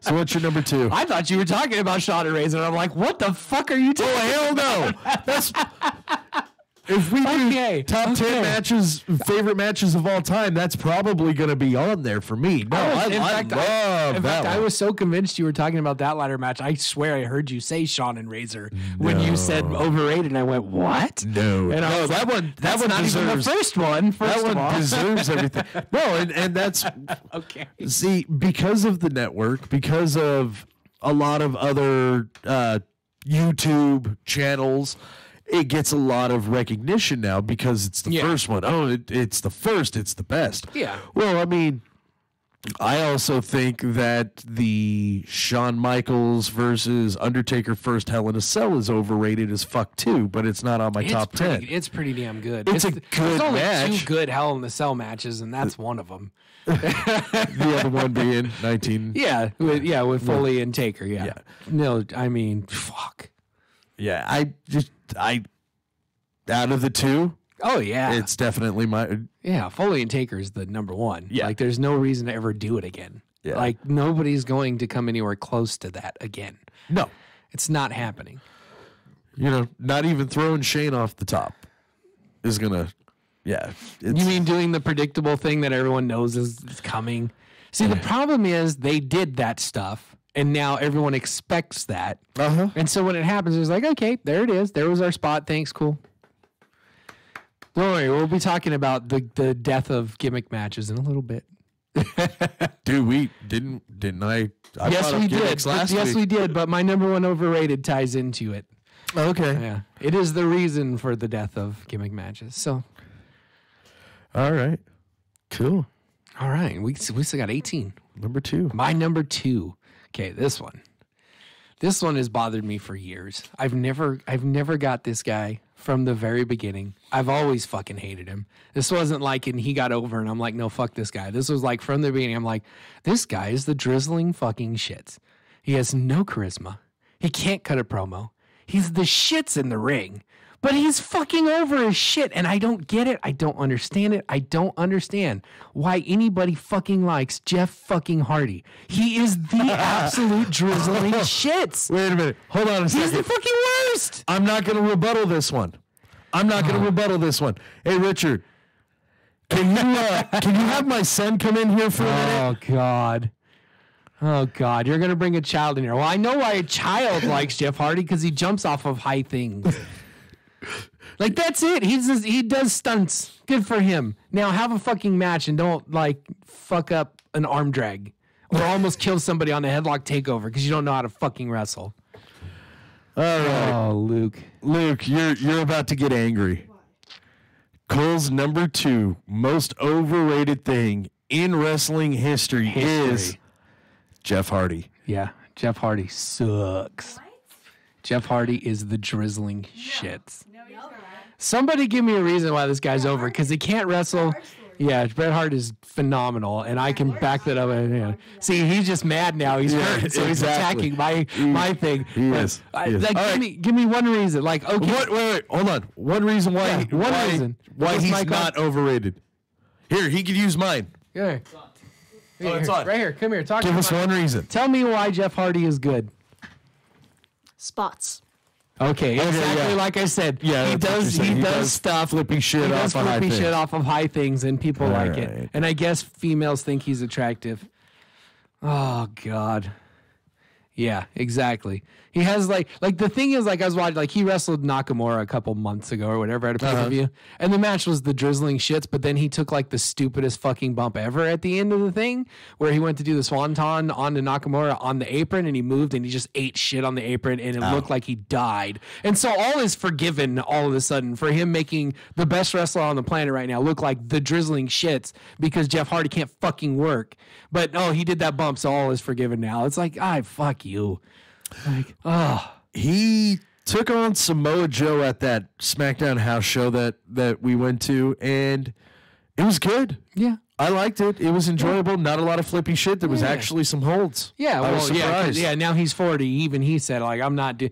So what's your number 2? I thought you were talking about Shawn and Razor. And I'm like, what the fuck are you talking? Hell no. That's if we do top 10 matches, favorite matches of all time, that's probably going to be on there for me. No, I love that I one. was so convinced you were talking about that ladder match. I swear I heard you say Shawn and Razor when you said overrated, and I went, what? No, And I was that like, one. That's That one not even the deserves. first one. First That of all. one deserves everything. No, and that's Okay. see because of the network, because of a lot of other YouTube channels. It gets a lot of recognition now because it's the first one. Oh, it's the first. It's the best. Yeah. Well, I mean, I also think that the Shawn Michaels versus Undertaker first Hell in a Cell is overrated as fuck too, but it's not on my top 10. It's pretty damn good. It's a good There's only match. 2 good Hell in the Cell matches, and that's one of them. The other one being 19. Yeah, with Foley and Taker. Yeah. No, I mean, fuck. Yeah, I out of the two, Oh yeah, it's definitely my. yeah. Foley and Taker is the number one. Yeah. Like there's no reason to ever do it again. Yeah. Like nobody's going to come anywhere close to that again. No, It's not happening. Not even throwing Shane off the top is gonna. Yeah, You mean doing the predictable thing that everyone knows is coming? See, the problem is they did that stuff, and now everyone expects that. And so when it happens, it's like, okay, there it is. There was our spot. Thanks, cool. Don't worry, we'll be talking about the death of gimmick matches in a little bit. Dude, we didn't I? Yes, we did. Last Yes, week. we did. But my number one overrated ties into it. Okay. Yeah, it is the reason for the death of gimmick matches. So, All right. Cool. all right, we still got 18. Number 2. My number 2. Okay, this one. This one has bothered me for years. I've never got this guy from the very beginning. I've always fucking hated him. This wasn't like and he got over and I'm like, no, fuck this guy. This was like from the beginning. I'm like, this guy is the drizzling fucking shits. He has no charisma. He can't cut a promo. He's the shits in the ring. But he's fucking over his shit, and I don't get it. I don't understand it. I don't understand why anybody fucking likes Jeff fucking Hardy. He is the absolute drizzling shits. Wait a minute. Hold on a He's second. the fucking worst. I'm not going to rebuttal this one. Hey, Richard, can you have my son come in here for a minute? Oh God, you're gonna bring a child in here. Well, I know why a child likes Jeff Hardy because he jumps off of high things. Like that's it. He does stunts. Good for him. Now have a fucking match and don't like fuck up an arm drag or almost kill somebody on a headlock takeover because you don't know how to fucking wrestle. All right. Oh, Luke. Luke, you're about to get angry. Cole's number 2 most overrated thing in wrestling history is Jeff Hardy. Yeah, Jeff Hardy sucks. Jeff Hardy is the drizzling shits. Somebody give me a reason why this guy's over because he can't wrestle. Yeah, Bret Hart is phenomenal, and I can back that up. Yeah. See, he's just mad now. He's hurt, so he's attacking my thing. He is. Give me one reason. Like, okay, Wait, hold on. One reason why why Is he's Mike not overrated. Here, he could use mine. Here. Oh, it's on. Right here. Come here. Talk Give to us me. one reason. Tell me why Jeff Hardy is good. Spots. Okay, exactly like I said. Yeah, he that's what does. you're saying. He He does does stuff. flippy shit He off does of high flippy shit things. off of high things, and people like it. right. And I guess females think he's attractive. Oh God. Yeah, exactly. He has like the thing is like I was watching like he wrestled Nakamura a couple months ago or whatever at a pay-per-view, and the match was the drizzling shits. But then he took like the stupidest fucking bump ever at the end of the thing, where he went to do the swanton onto Nakamura on the apron, and he moved and he just ate shit on the apron, and it looked like he died. And so all is forgiven all of a sudden for him making the best wrestler on the planet right now look like the drizzling shits because Jeff Hardy can't fucking work. But no, he did that bump, so all is forgiven now. It's like, fuck you. Like, He took on Samoa Joe at that SmackDown house show that we went to, and it was good. yeah. I liked it. It was enjoyable. Not a lot of flippy shit. There was actually some holds. Yeah, I was well, surprised. yeah. Now he's 40. Even he said, like, I'm not. It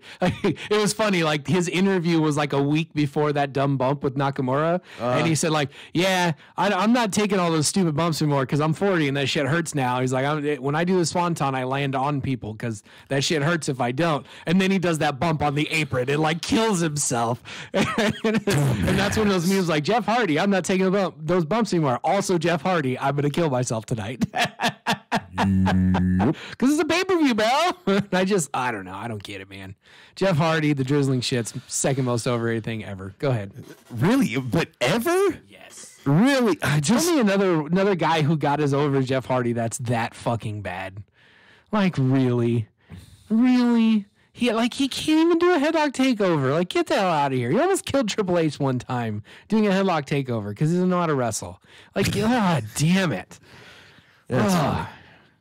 was funny. Like his interview was like a week before that dumb bump with Nakamura, and he said, like, yeah, I'm not taking all those stupid bumps anymore because I'm 40 and that shit hurts now. He's like, when I do the swanton, I land on people because that shit hurts if I don't. And then he does that bump on the apron and like kills himself. And that's one of those memes like Jeff Hardy. I'm not taking those bumps anymore. Also, Jeff Hardy. I'm gonna kill myself tonight because it's a pay-per-view, bro. I don't know. I don't get it, man. Jeff Hardy, the drizzling shits, second most overrated thing ever. Go ahead. Really? But ever? Yes. Really? Tell me another guy who got as over as Jeff Hardy that's that fucking bad. Like really. He can't even do a headlock takeover. Like, get the hell out of here. He almost killed Triple H one time doing a headlock takeover because he doesn't know how to wrestle. Like, God damn it. That's funny.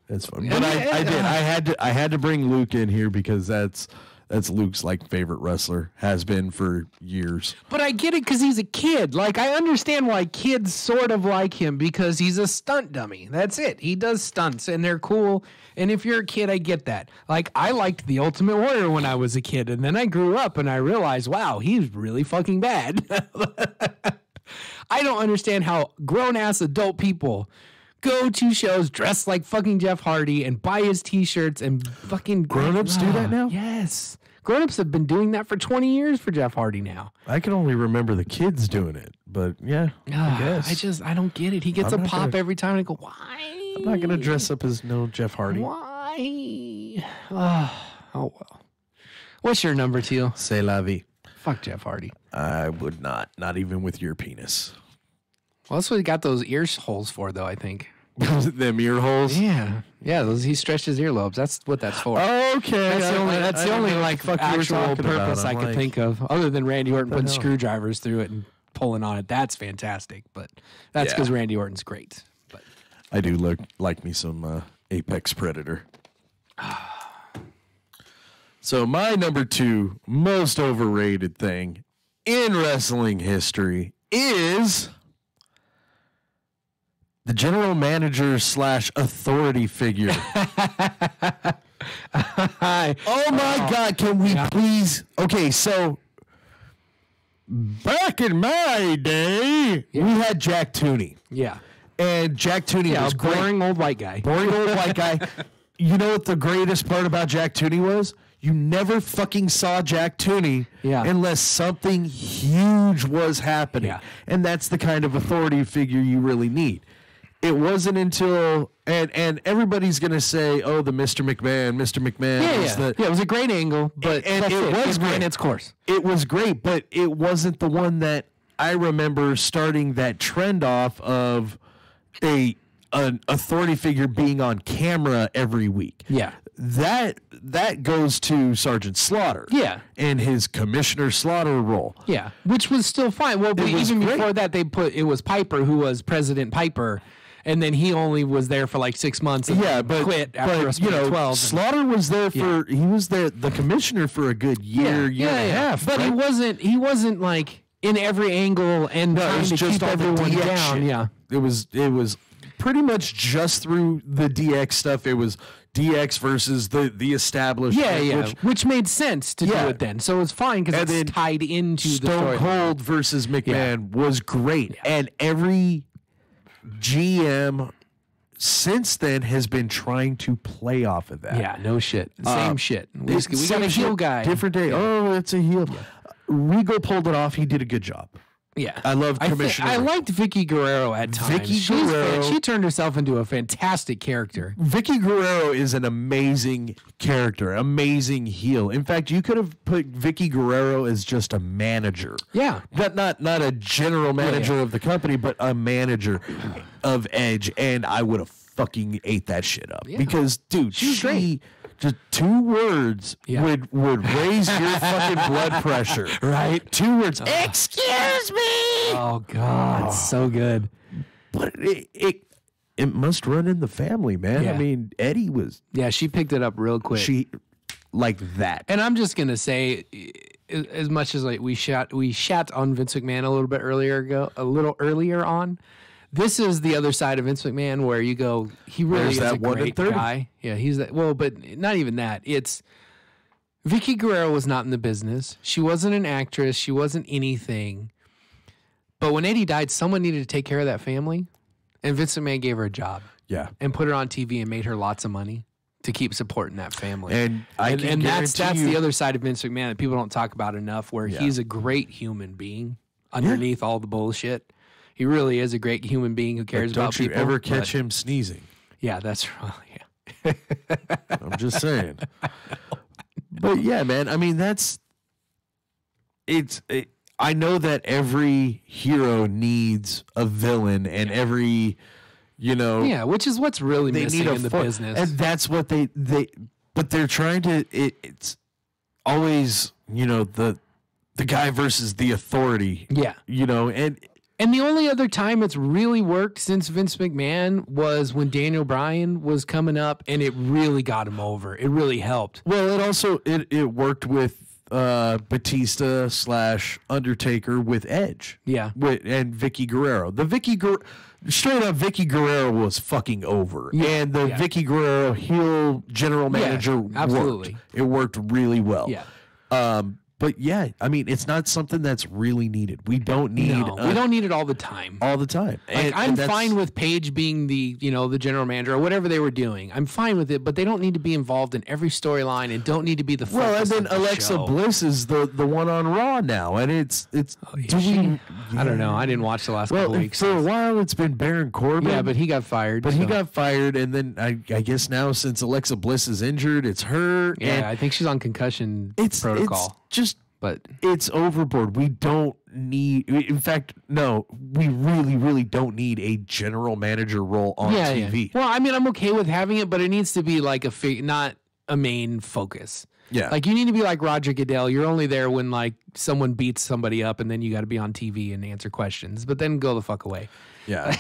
That's funny. But I had to bring Luke in here because that's Luke's like favorite wrestler, has been for years. But I get it because he's a kid. Like, I understand why kids sort of like him because he's a stunt dummy. That's it. He does stunts and they're cool. And if you're a kid, I get that. Like, I liked The Ultimate Warrior when I was a kid, and then I grew up and I realized, wow, he's really fucking bad. I don't understand how grown-ass adult people go to shows dressed like fucking Jeff Hardy and buy his t-shirts and fucking... Grown-ups do that now? Yes. Grown-ups have been doing that for 20 years for Jeff Hardy now. I can only remember the kids doing it, but yeah, I guess. I don't get it. He gets a pop every time and I go, why? I'm not going to dress up as no Jeff Hardy. Why? Oh, well. What's your number, Teal? C'est la vie. Fuck Jeff Hardy. I would not even with your penis. Well, that's what he got those ear holes for, though, I think. Them ear holes? Yeah. He stretched his earlobes. That's what that's for. Okay. That's the only like actual purpose I could think of, other than Randy Orton putting screwdrivers through it and pulling on it. That's fantastic, but that's because Randy Orton's great. But I do like me some Apex Predator. So my number 2 most overrated thing in wrestling history is the general manager / authority figure. Oh my God, can we please? Okay, so back in my day, we had Jack Tooney. yeah. And Jack Tooney was great. Boring old white guy. Boring old white guy. You know what the greatest part about Jack Tooney was? You never fucking saw Jack Tooney unless something huge was happening. Yeah. And that's the kind of authority figure you really need. It wasn't until, and everybody's going to say, oh, the Mr. McMahon It was a great angle, but it ran its course. It was great, but it wasn't the one that I remember starting that trend off of an authority figure being on camera every week. Yeah. That goes to Sergeant Slaughter. Yeah. And his Commissioner Slaughter role. Yeah. Which was still fine. Well, but even before that, it was Piper who was President Piper. And then he only was there for like 6 months and quit after WrestleMania 12. Slaughter was there he was the commissioner for a good year and a half. But right? he wasn't like in every angle and trying to keep everyone down. Shit. Yeah. It was pretty much just through the DX stuff. It was DX versus the established. Which made sense to do it then. So it's fine because it's tied into the story. Stone Cold versus McMahon was great. Yeah. And every GM since then has been trying to play off of that. Yeah, no shit. Same shit. We got a heel guy. Different day. Yeah. Oh, it's a heel. Yeah. Regal pulled it off. He did a good job. Yeah. I loved Commissioner. I liked Vicky Guerrero at times. She turned herself into a fantastic character. Vicky Guerrero is an amazing character, amazing heel. In fact, you could have put Vicky Guerrero as just a manager. Yeah. Not a general manager of the company, but a manager of Edge, and I would have fucking ate that shit up. Yeah. Because, dude, she just 2 words would raise your fucking blood pressure. Right? 2 words. Excuse me. Oh, God. So good. But it must run in the family, man. Yeah. I mean, Eddie was... Yeah, she picked it up real quick. She... Like that. And I'm just going to say, as much as like we shat on Vince McMahon a little earlier on, this is the other side of Vince McMahon where you go, he really is a great guy. Yeah, he's that. Well, but not even that. It's Vicky Guerrero was not in the business. She wasn't an actress. She wasn't anything. But when Eddie died, someone needed to take care of that family, and Vince McMahon gave her a job. Yeah, and put her on TV and made her lots of money to keep supporting that family. And that's the other side of Vince McMahon that people don't talk about enough, where he's a great human being underneath all the bullshit. He really is a great human being who cares about people. Don't you ever catch him sneezing? Yeah, that's right. Yeah. I'm just saying. But yeah, man, I mean, I know that every hero needs a villain and every, Yeah, which is what's really missing in the business. And that's what but they're trying to, it's always, the guy versus the authority. Yeah. And And the only other time it's really worked since Vince McMahon was when Daniel Bryan was coming up, and it really got him over. It really helped. Well, it also it worked with Batista / Undertaker with Edge. Yeah. And Vicky Guerrero. Straight up, Vicky Guerrero was fucking over. Yeah. And the Vicky Guerrero heel general manager absolutely. worked. It worked really well. Yeah. But yeah, I mean, it's not something that's really needed. We don't need we don't need it all the time. all the time. Like, I'm fine with Paige being the general manager or whatever they were doing. I'm fine with it, but they don't need to be involved in every storyline and don't need to be the focus. Well, and then of the Alexa show. Bliss is the one on Raw now, and it's. I don't know. I didn't watch the last couple weeks. For a while, it's been Baron Corbin. Yeah, but he got fired. He got fired, and then I guess now since Alexa Bliss is injured, it's her. Yeah, and I think she's on concussion it's protocol. It's just. But It's overboard. We don't need. In fact, no, we really, really don't need a general manager role on TV. Well, I mean, I'm okay with having it, but it needs to be like not a main focus. Yeah. Like, you need to be like Roger Goodell. You're only there when like someone beats somebody up, and then you got to be on TV and answer questions. But then go the fuck away. Yeah.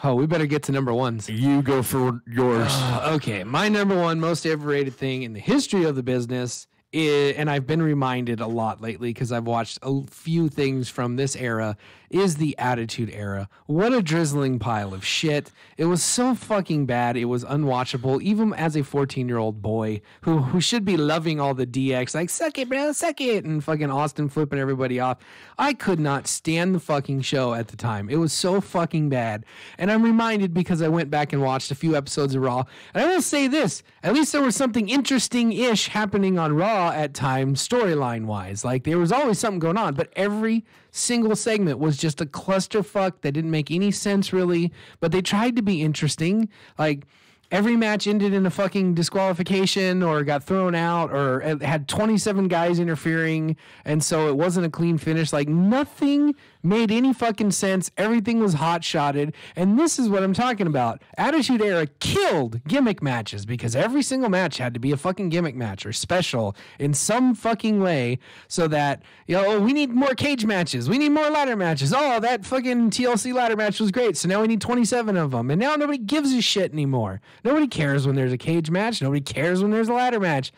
Oh, we better get to number ones. You go for yours. Okay, my number one most overrated thing in the history of the business is, and I've been reminded a lot lately because I've watched a few things from this era, is the Attitude Era. What a drizzling pile of shit. It was so fucking bad. It was unwatchable, even as a 14-year-old boy who should be loving all the DX, like, suck it, bro, suck it, and fucking Austin flipping everybody off. I could not stand the fucking show at the time. It was so fucking bad. And I'm reminded because I went back and watched a few episodes of Raw. And I will say this, at least there was something interesting-ish happening on Raw at times, storyline-wise. Like, there was always something going on, but every single segment was just a clusterfuck that didn't make any sense, really. But they tried to be interesting. Like, every match ended in a fucking disqualification or got thrown out or it had 27 guys interfering, and so it wasn't a clean finish. Like, nothing made any fucking sense. Everything was hot-shotted, and this is what I'm talking about. Attitude Era killed gimmick matches because every single match had to be a fucking gimmick match or special in some fucking way, so that, we need more cage matches. We need more ladder matches. Oh, that fucking TLC ladder match was great, so now we need 27 of them, and now nobody gives a shit anymore. Nobody cares when there's a cage match. Nobody cares when there's a ladder match.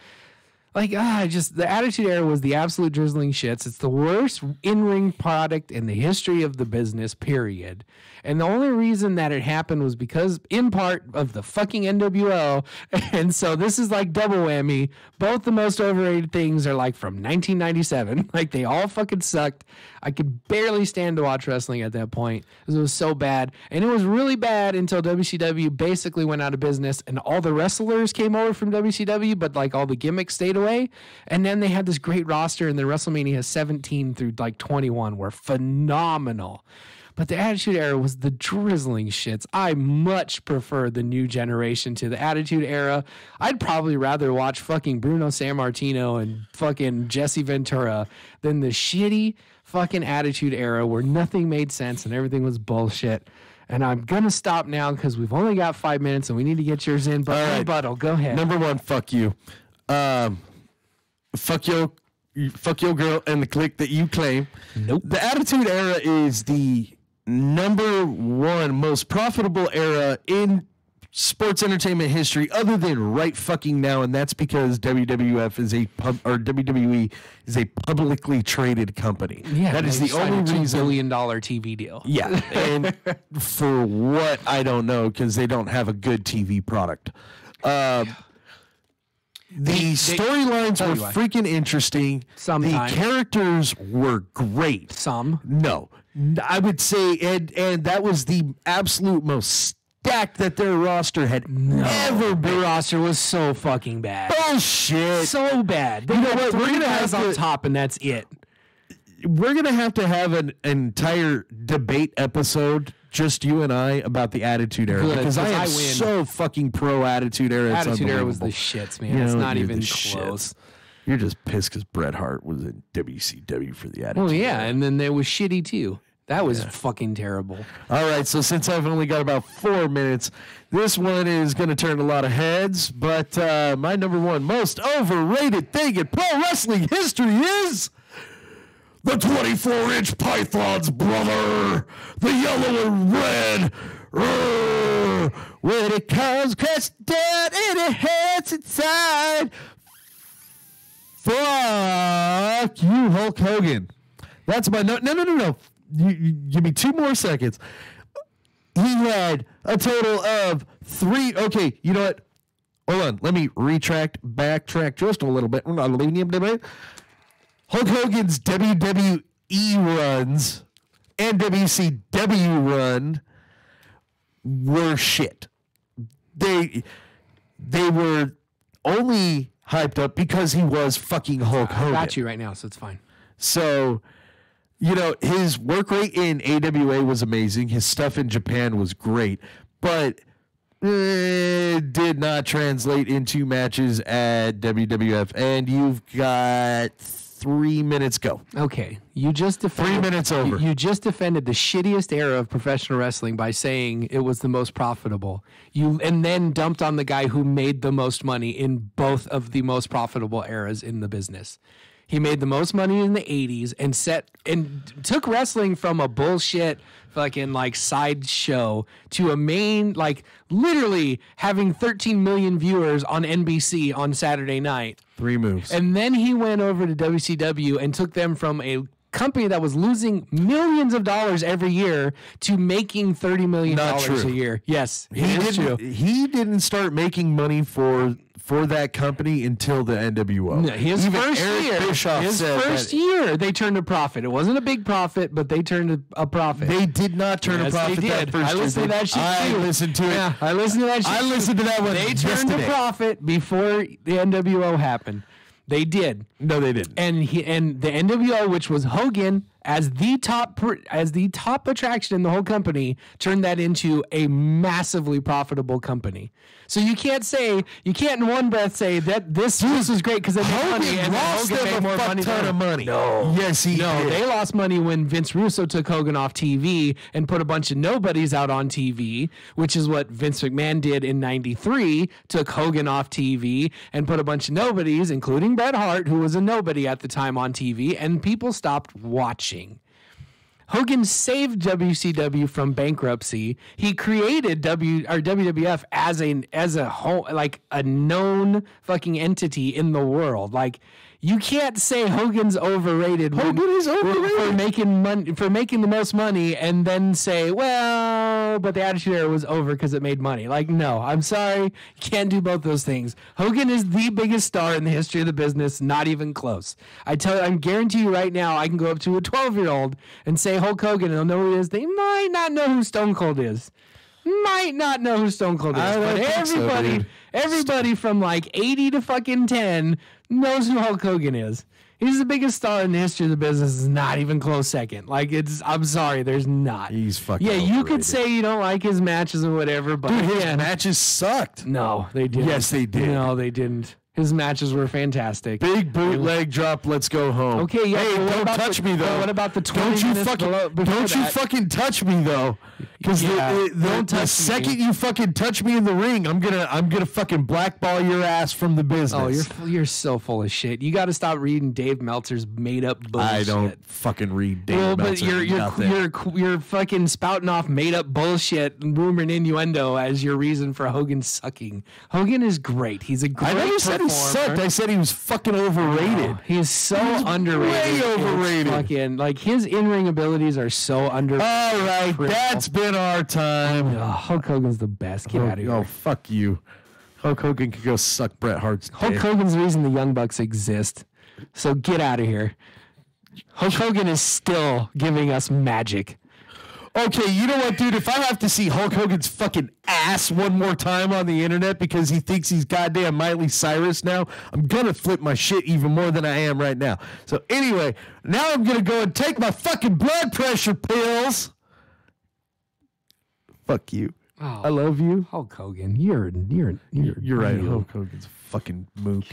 Like, the Attitude Era was the absolute drizzling shits. It's the worst in-ring product in the history of the business, period. And the only reason that it happened was because, in part, of the fucking NWO. And so this is like double whammy. Both the most overrated things are like from 1997. Like, they all fucking sucked. I could barely stand to watch wrestling at that point because it was so bad. And it was really bad until WCW basically went out of business and all the wrestlers came over from WCW, but like all the gimmicks stayed away. And then they had this great roster, and the WrestleMania 17 through like 21 were phenomenal. But the Attitude Era was the drizzling shits. I much prefer the new generation to the Attitude Era. I'd probably rather watch fucking Bruno Sammartino and fucking Jesse Ventura than the shitty fucking Attitude Era where nothing made sense and everything was bullshit. And I'm going to stop now because we've only got 5 minutes and we need to get yours in. But All right. Rebuttal, go ahead. Number one, fuck you. Fuck your girl and the clique that you claim. Nope. The Attitude Era is the number one most profitable era in sports entertainment history, other than right fucking now, and that's because WWE is a publicly traded company. Yeah, that is they the signed only a $2 reason. billion TV deal. Yeah, and for what I don't know, because they don't have a good TV product. The storylines tell were you why. freaking interesting. Sometimes. The characters were great. Some. No, I would say, and that was the absolute most stacked that their roster had ever The been. roster was so fucking bad. Bullshit. So bad. They You know had what? We're 3 gonna guys have on to- top, and that's it. We're gonna have to have an entire debate episode, just you and I, about the Attitude Era, Good, because I 'cause am I win. so fucking pro Attitude Era. It's Attitude Era was the unbelievable. shits, man. You It's know, not you're even the close. shits. You're just pissed because Bret Hart was in WCW for the Attitude Well, yeah, Era. and then there was shitty too. That was fucking terrible. All right, so since I've only got about 4 minutes, this one is going to turn a lot of heads, but my number one most overrated thing in pro wrestling history is The 24-inch pythons, brother. The yellow and red. When it comes crashing down and it hurts inside. Fuck you, Hulk Hogan. That's my no. You give me 2 more seconds. He had a total of 3. Okay, you know what? Hold on. Let me backtrack just a little bit. Hulk Hogan's WWE runs and WCW run were shit. They were only hyped up because he was fucking Hulk Hogan. I got you right now, so it's fine. So, you know, his work rate in AWA was amazing. His stuff in Japan was great, but it did not translate into matches at WWF. And you've got 3 minutes go. Okay, you just defended 3 minutes over. You just defended the shittiest era of professional wrestling by saying it was the most profitable. And then dumped on the guy who made the most money in both of the most profitable eras in the business. He made the most money in the 80s and took wrestling from a bullshit fucking like sideshow to a main, like literally having 13 million viewers on NBC on Saturday night. 3 moves. And then he went over to WCW and took them from a company that was losing millions of dollars every year to making $30 million a year. Yes, he didn't start making money for that company until the NWO. No, his first year, they turned a profit. It wasn't a big profit, but they turned a profit. They did not turn a profit. They did. I listened to that shit. I listened to it. Yeah, I listened to that shit. I listened to that one. They turned a profit before the NWO happened. They did. No, they didn't. And the NWO, which was Hogan as the top attraction in the whole company, turned that into a massively profitable company. So you can't in one breath say that this was great because they made money and Hogan made more money. Ton of money. No, yes, he did. They lost money when Vince Russo took Hogan off TV and put a bunch of nobodies out on TV, which is what Vince McMahon did in '93. Took Hogan off TV and put a bunch of nobodies, including Bret Hart, who was a nobody at the time, on TV, and people stopped watching. Hogan saved WCW from bankruptcy. He created WWF as a whole, like a known fucking entity in the world. Like, you can't say Hogan's overrated. Hogan is overrated for making the most money, and then say, well, but the Attitude Era was over because it made money. Like, no, I'm sorry, you can't do both those things. Hogan is the biggest star in the history of the business, not even close. I guarantee you right now, I can go up to a 12-year-old and say Hulk Hogan, and they'll know who he is. They might not know who Stone Cold is. But everybody from like 80 to fucking 10 knows who Hulk Hogan is. He's the biggest star in the history of the business. Is not even close second. Like, I'm sorry, there's not. He's fucking overrated. You could say you don't like his matches or whatever, but his matches sucked. No, they didn't. Yes, they did. No, they didn't. His matches were fantastic. Big bootleg drop. Let's go home. Okay, yeah. Hey, don't touch me though. What about the 20 minutes below? Don't you fucking touch me though. Because the second you fucking touch me in the ring, I'm gonna fucking blackball your ass from the business. Oh, you're so full of shit. You got to stop reading Dave Meltzer's made up bullshit. I don't fucking read Dave Meltzer. But you're fucking spouting off made up bullshit, rumor and innuendo as your reason for Hogan sucking. Hogan is great. He's a great performer. I never said he sucked. I said he was fucking overrated. Oh, he's so underrated. Way overrated. Fucking, like, his in-ring abilities are so underrated. All right, that's been our time. Oh, Hulk Hogan's the best. Get out of here. Oh, fuck you. Hulk Hogan could go suck Bret Hart's dick. Hulk Hogan's the reason the Young Bucks exist. So get out of here. Hulk Hogan is still giving us magic. Okay, you know what, dude? If I have to see Hulk Hogan's fucking ass one more time on the internet because he thinks he's goddamn Miley Cyrus now, I'm gonna flip my shit even more than I am right now. So anyway, now I'm gonna go and take my fucking blood pressure pills. Fuck you. Oh, I love you. Hulk Hogan, you're right. Hulk Hogan's a fucking mook.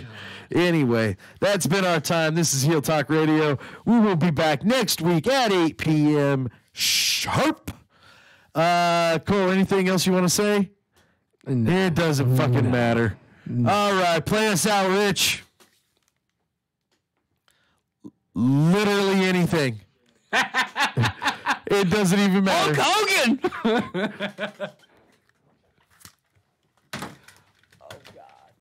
Anyway, that's been our time. This is Heel Talk Radio. We will be back next week at 8 p.m. sharp. Cole, anything else you want to say? No. It doesn't fucking matter. No. All right, play us out, Rich. literally anything. It doesn't even matter. Hulk Hogan!